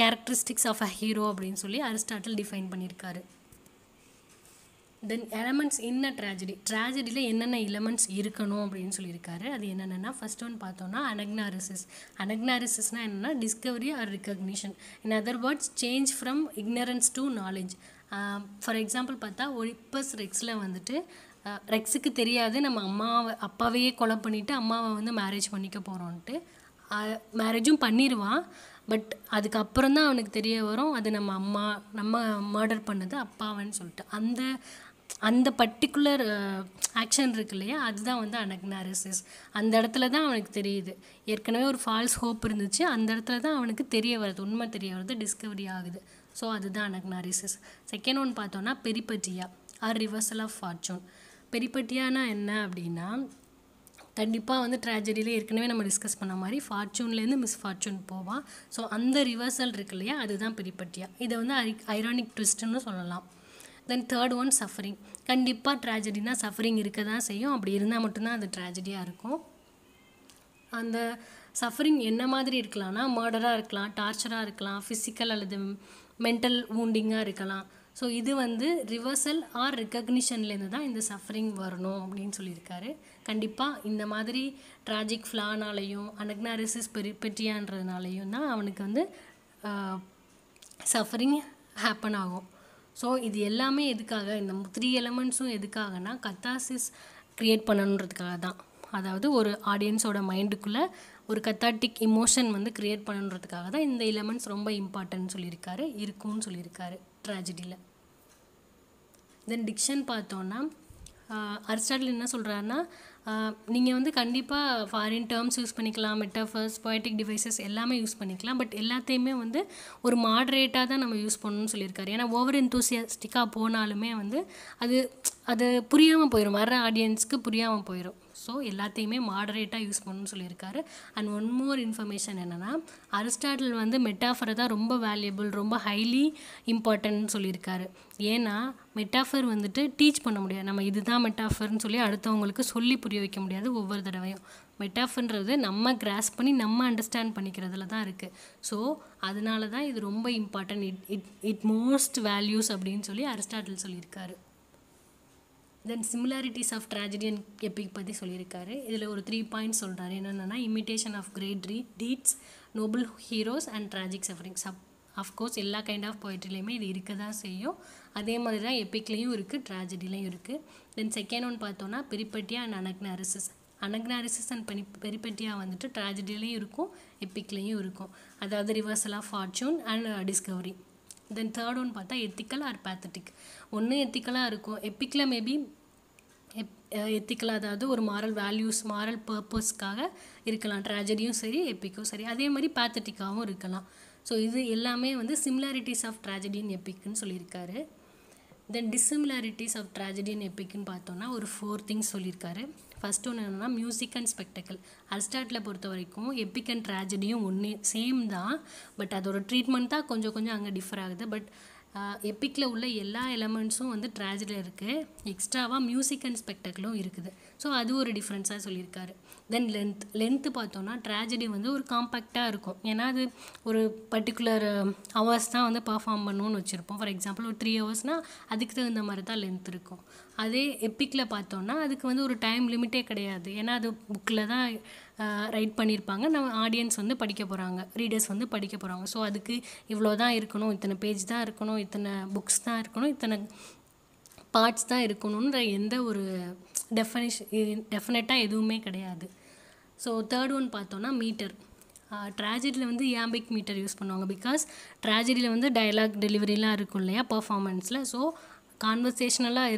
கேரக்டரிஸ்டிக்ஸ் ஆஃப் அ ஹீரோ அப்படின்னு சொல்லி அரிஸ்டாட்டில் டிஃபைன் பண்ணியிருக்காரு. தென் எலமெண்ட்ஸ் இன் அ ட்ராஜடியில் என்னென்ன எலமெண்ட்ஸ் இருக்கணும் அப்படின்னு சொல்லியிருக்காரு. அது என்னென்னா ஃபர்ஸ்ட் ஒன் பார்த்தோன்னா அனக்னாரிசிஸ்னால் என்னென்னா discovery or recognition. In other words change from ignorance to knowledge. For example பார்த்தா ஒலிப்பஸ் ரெக்ஸில் வந்துட்டு ரெக்ஸுக்கு தெரியாது நம்ம அப்பாவையே கொலை பண்ணிவிட்டு அம்மாவை வந்து மேரேஜ் பண்ணிக்க போகிறோன்ட்டு. மேரேஜும் பண்ணிடுவான். பட் அதுக்கப்புறம் தான் அவனுக்கு தெரிய வரும் அது நம்ம மர்டர் பண்ணது அப்பாவன்னு சொல்லிட்டு. அந்த பர்டிகுலர் ஆக்ஷன் இருக்கு இல்லையா, அதுதான் வந்து அனக்னாரிசிஸ். அந்த இடத்துல தான் அவனுக்கு தெரியுது. ஏற்கனவே ஒரு ஃபால்ஸ் ஹோப் இருந்துச்சு, அந்த இடத்துல தான் அவனுக்கு தெரிய வருது, உண்மை தெரிய வருது, டிஸ்கவரி ஆகுது. ஸோ அதுதான் அனக்னாரிசிஸ். செகண்ட் ஒன் பார்த்தோன்னா பெரிபெட்டியா ஆர் ரிவர்சல் ஆஃப் ஃபார்ச்சூன். பெரிபெட்டியானா என்ன அப்படின்னா, கண்டிப்பாக வந்து ட்ராஜடியில் ஏற்கனவே நம்ம டிஸ்கஸ் பண்ண மாதிரி ஃபார்ச்சூன்லேருந்து மிஸ்ஃபார்ச்சூன் போவான். ஸோ அந்த ரிவர்சல் இருக்கு இல்லையா, அதுதான் பெரிபெட்டியா. இதை வந்து ஐரானிக் ட்விஸ்ட்டுன்னு சொல்லலாம். தென் தேர்ட் ஒன் சஃபரிங். கண்டிப்பாக ட்ராஜடினா சஃபரிங் இருக்க தான் செய்யும். அப்படி இருந்தால் மட்டும்தான் அது ட்ராஜடியாக இருக்கும். அந்த சஃபரிங் என்ன மாதிரி இருக்கலாம்னா மர்டராக இருக்கலாம், டார்ச்சராக இருக்கலாம், ஃபிசிக்கல் அல்லது மென்டல் வூண்டிங்காக இருக்கலாம். ஸோ இது வந்து ரிவர்சல் ஆர் ரிகக்னிஷன்லேருந்து தான் இந்த சஃபரிங் வரணும் அப்படின்னு சொல்லியிருக்காரு. கண்டிப்பாக இந்த மாதிரி ட்ராஜிக் ஃப்ளானாலையும் அனக்னாரிசிஸ் பெரிபெட்டியான்றதுனாலையும் தான் அவனுக்கு வந்து சஃபரிங் ஹேப்பன் ஆகும். ஸோ இது எல்லாமே எதுக்காக, இந்த 3 எலமெண்ட்ஸும் எதுக்காகனா கத்தாசிஸ் க்ரியேட் பண்ணணுன்றதுக்காக தான். அதாவது ஒரு ஆடியன்ஸோட மைண்டுக்குள்ளே ஒரு கத்தாட்டிக் இமோஷன் வந்து க்ரியேட் பண்ணணுன்றதுக்காக தான் இந்த எலமெண்ட்ஸ் ரொம்ப இம்பார்ட்டன்ட்னு சொல்லியிருக்காரு, இருக்குன்னு சொல்லியிருக்காரு ட்ராஜடியில். தென் டிக்ஷன் பார்த்தோன்னா அரிஸ்டாட்டில் என்ன சொல்கிறாருன்னா, நீங்கள் வந்து கண்டிப்பாக ஃபாரின் டேர்ம்ஸ் யூஸ் பண்ணிக்கலாம், மெட்டாஃபர்ஸ், பொயட்டிக் டிவைசஸ் எல்லாமே யூஸ் பண்ணிக்கலாம். பட் எல்லாத்தையுமே வந்து ஒரு மாடரேட்டாக தான் நம்ம யூஸ் பண்ணணும்னு சொல்லியிருக்காரு. ஏன்னா ஓவர் என்தூசியாஸ்டிக்காக போனாலுமே வந்து அது புரியாமல் போயிடும், வர ஆடியன்ஸ்க்கு புரியாமல் போயிடும். ஸோ எல்லாத்தையுமே மாடரேட்டாக யூஸ் பண்ணணும்னு சொல்லியிருக்காரு. அண்ட் ஒன் மோர் இன்ஃபர்மேஷன் என்னென்னா, அரிஸ்டாட்டில் வந்து மெட்டாஃபரை தான் ரொம்ப வேல்யூபிள், ரொம்ப ஹைலி இம்பார்ட்டன்ட்னு சொல்லியிருக்காரு. ஏன்னா மெட்டாஃபர் வந்துட்டு டீச் பண்ண முடியாது. நம்ம இதுதான் மெட்டாஃபர்னு சொல்லி அடுத்தவங்களுக்கு சொல்லி புரிய வைக்க முடியாது ஒவ்வொரு தடவையும். மெட்டாஃபர்ன்றது நம்ம கிராஸ் பண்ணி நம்ம அண்டர்ஸ்டாண்ட் பண்ணிக்கிறதுல தான் இருக்குது. ஸோ அதனால தான் இது ரொம்ப இம்பார்ட்டன்ட், இட் மோஸ்ட் வேல்யூஸ் அப்படின்னு சொல்லி அரிஸ்டாட்டில் சொல்லியிருக்காரு. Then similarities of tragedy and epic பற்றி சொல்லியிருக்காரு. இதில் ஒரு 3 பாயிண்ட்ஸ் சொல்கிறாரு. என்னென்னா imitation of great deeds, noble heroes and tragic sufferings. Of course எல்லா கைண்ட் ஆஃப் போய்ட்ரிலையுமே இது இருக்க தான் செய்யும். அதே மாதிரி தான் எபிக்லேயும் இருக்குது, ட்ராஜடிலையும் இருக்குது. தென் செகண்ட் ஒன் பார்த்தோன்னா பெரிபெட்டியா அண்ட் அனக்னாரிசிஸ் அண்ட் பெரிபெட்டியா வந்துட்டு ட்ராஜடிலையும் இருக்கும், எபிக்லேயும் இருக்கும். அதாவது reversal of fortune and discovery. Then third one பார்த்தா எத்திக்கல் ஆர் பேத்தட்டிக். ஒன்று எத்திக்கலாக இருக்கும், எப்பிக்கில் மேபி எத்திக்கலாக, அதாவது ஒரு மாரல் வேல்யூஸ், மாரல் பர்பஸ்க்காக இருக்கலாம், ட்ராஜடியும் சரி எப்பிக்கும் சரி. அதே மாதிரி பேத்தட்டிக்காகவும் இருக்கலாம். ஸோ இது எல்லாமே வந்து சிமிலாரிட்டிஸ் ஆஃப் ட்ராஜடி அண்ட் எப்பிக்னு சொல்லியிருக்காரு. தென் டிஸ்சிமிலாரிட்டிஸ் ஆஃப் ட்ராஜடி அண்ட் எப்பிக்னு பார்த்தோன்னா ஒரு 4 திங்ஸ் சொல்லியிருக்காரு. ஃபர்ஸ்ட் ஒன்று என்னென்னா மியூசிக் அண்ட் ஸ்பெக்டக்கல். அரிஸ்டாட்டிலை பொறுத்த வரைக்கும் எப்பிக் அண்ட் ட்ராஜடியும் ஒன்று சேம் தான், பட் அதோட ட்ரீட்மெண்ட் தான் கொஞ்சம் அங்கே டிஃபர் ஆகுது. பட் எப்பிக்கில் உள்ள எல்லா எலமெண்ட்ஸும் வந்து ட்ராஜடியில் இருக்குது, எக்ஸ்ட்ராவாக மியூசிக் அண்ட் ஸ்பெக்டக்கலும் இருக்குது. ஸோ அது ஒரு டிஃப்ரென்ஸாக சொல்லியிருக்காரு. தென் லென்த்து பார்த்தோன்னா ட்ராஜடி வந்து ஒரு காம்பேக்டாக இருக்கும். ஏன்னா அது ஒரு பர்டிகுலர் ஹவர்ஸ் தான் வந்து பர்ஃபார்ம் பண்ணணும்னு வச்சுருப்போம். ஃபார் எக்ஸாம்பிள் ஒரு 3 ஹவர்ஸ்னால் அதுக்கு தகுந்த மாதிரி தான் லென்த் இருக்கும். அதே எப்பிக்கில் பார்த்தோன்னா அதுக்கு வந்து ஒரு டைம் லிமிட்டே கிடையாது. ஏன்னா அது புக்கில் தான் ரைட் பண்ணியிருப்பாங்க, நம்ம ஆடியன்ஸ் வந்து படிக்க போகிறாங்க, ரீடர்ஸ் வந்து படிக்க போகிறாங்க. ஸோ அதுக்கு இவ்வளோ தான் இருக்கணும், இத்தனை பேஜ் தான் இருக்கணும், இத்தனை புக்ஸ் தான் இருக்கணும், இத்தனை பார்ட்ஸ் தான் இருக்கணுன்ற எந்த ஒரு டெஃபினட்டாக எதுவுமே கிடையாது. ஸோ தேர்ட் ஒன் பார்த்தோன்னா மீட்டர். ட்ராஜடியில் வந்து இயாம்பிக் மீட்டர் யூஸ் பண்ணுவாங்க. பிகாஸ் ட்ராஜடியில் வந்து டயலாக் டெலிவரிலாம் இருக்கும் இல்லையா பர்ஃபார்மன்ஸில். ஸோ கான்வர்சேஷனலாக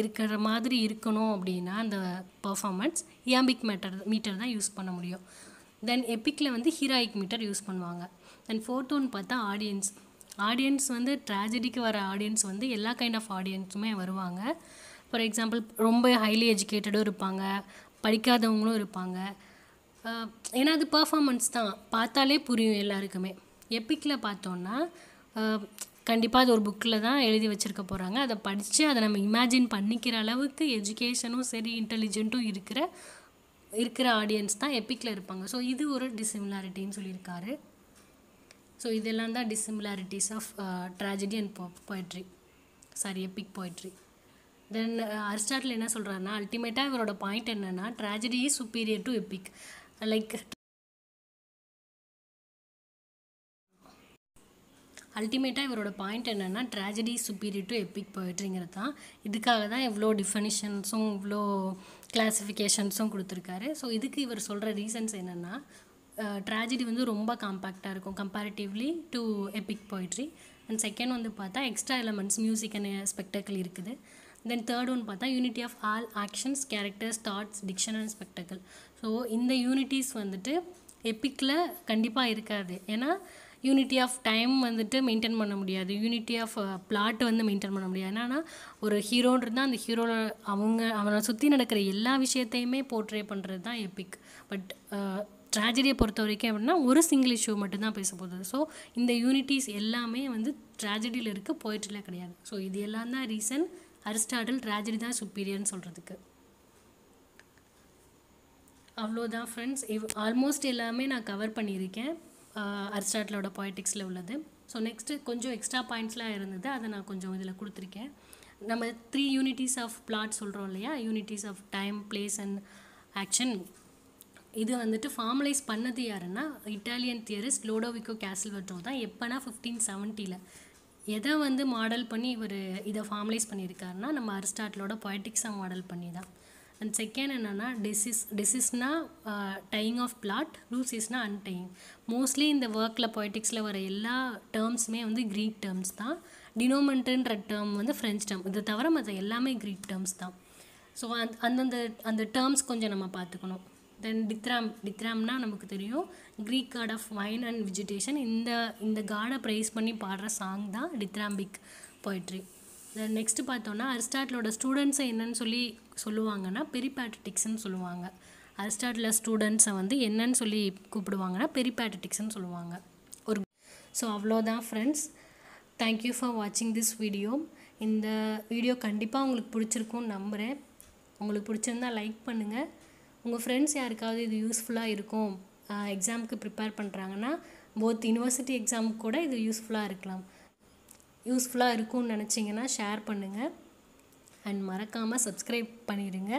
இருக்கிற மாதிரி இருக்கணும் அப்படின்னா அந்த பர்ஃபார்மன்ஸ் இயாம்பிக் மீட்டர் தான் யூஸ் பண்ண முடியும். தென் எப்பிக்கில் வந்து ஹீராயிக் மீட்டர் யூஸ் பண்ணுவாங்க. தென் ஃபோர்த் ஒன் பார்த்தா ஆடியன்ஸ் வந்து ட்ராஜடிக்கு வர ஆடியன்ஸ் வந்து எல்லா கைண்ட் ஆஃப் ஆடியன்ஸுமே வருவாங்க. ஃபார் எக்ஸாம்பிள் ரொம்ப ஹைலி எஜுகேட்டடும் இருப்பாங்க, படிக்காதவங்களும் இருப்பாங்க. ஏன்னா அது பர்ஃபார்மன்ஸ் தான், பார்த்தாலே புரியும் எல்லாருக்குமே. எப்பிக்கில் பார்த்தோன்னா கண்டிப்பாக அது ஒரு புக்கில் தான் எழுதி வச்சுருக்க போகிறாங்க, அதை படித்து அதை நம்ம இமேஜின் பண்ணிக்கிற அளவுக்கு எஜுகேஷனும் சரி இன்டெலிஜென்ட்டும் இருக்கிற ஆடியன்ஸ் தான் எப்பிக்கில் இருப்பாங்க. ஸோ இது ஒரு டிசிமிலாரிட்டின்னு சொல்லியிருக்காரு. ஸோ இதெல்லாம் தான் dissimilarities of tragedy and epic poetry. Then Aristotle என்ன சொல்கிறாருன்னா, அல்டிமேட்டாக இவரோட பாயிண்ட் என்னென்னா, tragedy is superior to epic. Like அல்டிமேட்டாக இவரோட பாயிண்ட் என்னென்னா, ட்ராஜடி சுப்பீரியர் டு எப்பிக் போய்ட்ரிங்கிறது தான். இதுக்காக தான் இவ்வளோ டிஃபனிஷன்ஸும் இவ்வளோ கிளாஸிஃபிகேஷன்ஸும் கொடுத்துருக்காரு. ஸோ இதுக்கு இவர் சொல்கிற ரீசன்ஸ் என்னென்னா, ட்ராஜடி வந்து ரொம்ப காம்பேக்டாக இருக்கும் comparatively to epic poetry. And second வந்து பார்த்தா extra elements music and spectacle இருக்குது. தென் தேர்ட் ஒன் பார்த்தா unity of all actions, characters, thoughts, diction and spectacle. So இந்த யூனிட்டிஸ் வந்துட்டு எப்பிக்கில் கண்டிப்பாக இருக்காது. ஏன்னா யூனிட்டி ஆஃப் டைம் வந்துட்டு மெயின்டைன் பண்ண முடியாது, யூனிட்டி ஆஃப் பிளாட் வந்து மெயின்டைன் பண்ண முடியாது. என்னன்னா ஒரு ஹீரோன்னு இருந்தால் அந்த ஹீரோவில் அவனை சுற்றி நடக்கிற எல்லா விஷயத்தையுமே போர்ட்ரே பண்ணுறது தான் எப்பிக். பட் ட்ராஜடியை பொறுத்த வரைக்கும் எப்படின்னா ஒரு சிங்கிள் இஷ்யூ மட்டும்தான் பேச போகுது. ஸோ இந்த யூனிட்டிஸ் எல்லாமே வந்து ட்ராஜடியில் இருக்குது, போய்ட்ரியில் கிடையாது. ஸோ இது எல்லாம் தான் ரீசன் அரிஸ்டாட்டில் ட்ராஜடி தான் சுப்பீரியர்னு சொல்கிறதுக்கு. அவ்வளோதான் ஃப்ரெண்ட்ஸ். ஆல்மோஸ்ட் எல்லாமே நான் கவர் பண்ணியிருக்கேன் அரிஸ்டாட்டிலோட பொயட்டிக்ஸில் உள்ளது. ஸோ நெக்ஸ்ட்டு கொஞ்சம் எக்ஸ்ட்ரா பாயிண்ட்ஸ்லாம் இருந்தது, அதை நான் கொஞ்சம் இதில் கொடுத்துருக்கேன். நம்ம 3 யூனிட்டிஸ் ஆஃப் பிளாட் சொல்கிறோம் இல்லையா, unities of time, place and action. இது வந்துட்டு ஃபார்மலைஸ் பண்ணது யாருன்னா இட்டாலியன் தியரிஸ்ட் லோடோவிகோ கேசல்வெர்டோ தான். எப்போனா 1570. எதை வந்து மாடல் பண்ணி இவர் இதை ஃபார்மலைஸ் பண்ணியிருக்காருன்னா நம்ம அரிஸ்டாட்டிலோட பொயட்டிக்ஸை மாடல் பண்ணி தான். அண்ட் செகண்ட் என்னென்னா டிசிஸ்னா dyeing of plot, லூசிஸ்னா undying. Mostly இந்த ஒர்க்கில் பொயட்டிக்ஸில் வர எல்லா டேர்ம்ஸுமே வந்து க்ரீக் டேர்ம்ஸ் தான். டினோமெண்ட்டுன்ற டேர்ம் வந்து ஃப்ரெஞ்ச் டேர்ம். இது தவிர மற்ற எல்லாமே க்ரீக் டேர்ம்ஸ் தான். ஸோ அந்த டேர்ம்ஸ் கொஞ்சம் நம்ம பார்த்துக்கணும். தென் டித்ராம்னா நமக்கு தெரியும், Greek god of wine and vegetation. இந்த காடை ப்ரைஸ் பண்ணி பாடுற சாங் தான் டித்ராம்பிக் போய்ட்ரி. தென் நெக்ஸ்ட்டு பார்த்தோன்னா அரிஸ்டாட்டிலோட ஸ்டூடெண்ட்ஸை என்னன்னு சொல்லுவாங்கன்னா பெரிபேட்டடிக்ஸ்ன்னு சொல்லுவாங்க. அரிஸ்டாட்டில் ஸ்டூடெண்ட்ஸை வந்து என்னன்னு சொல்லி கூப்பிடுவாங்கன்னா பெரிபேட்டடிக்ஸ்ன்னு சொல்லுவாங்க. ஸோ அவ்வளோதான் ஃப்ரெண்ட்ஸ். தேங்க்யூ ஃபார் வாட்சிங் திஸ் வீடியோ. இந்த வீடியோ கண்டிப்பாக உங்களுக்கு பிடிச்சிருக்கும்னு நம்புகிறேன். உங்களுக்கு பிடிச்சிருந்தால் லைக் பண்ணுங்கள். உங்கள் ஃப்ரெண்ட்ஸ் யாருக்காவது இது யூஸ்ஃபுல்லாக இருக்கும், எக்ஸாமுக்கு ப்ரிப்பேர் பண்ணுறாங்கன்னா போத் யூனிவர்சிட்டி எக்ஸாமுக்கு கூட இது யூஸ்ஃபுல்லாக இருக்கும்னு நினச்சிங்கன்னா ஷேர் பண்ணுங்கள். அண்ட் மறக்காமல் சப்ஸ்கிரைப் பண்ணிடுங்க.